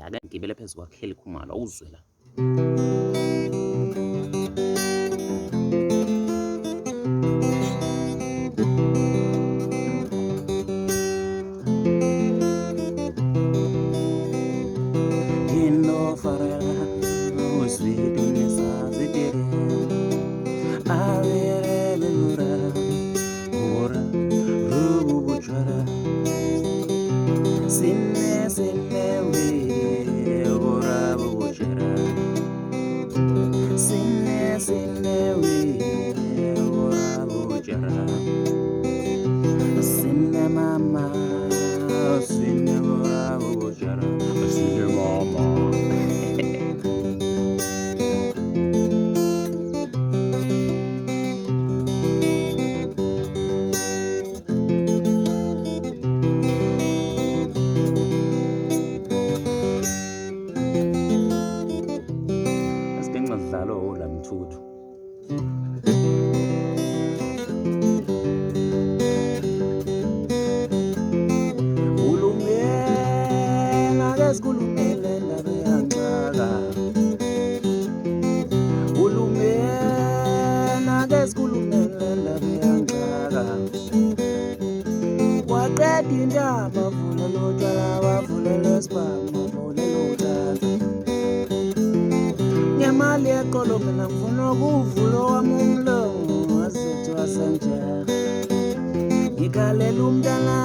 ake ngibele phezu kwakhe Kelly Khumalo awuzwe la. Ino farela uswidu nesazidire avere lura ora rubu buchara sinne we ora buchara sinne we ora buchara sinne mama sinne ora buchara sinne mama. Ngadlalo la mthuthu ulungela ngesikhulumele ndaba yangxaka ulungela ngesikhulumele ndaba yangxaka waqeda indaba vulela utshwala wavulela esibhamu wavulela utata ngemali yeqolo mina ngifuna ukuvulo wami umlomo wazethu wasenjela ngikalela umntana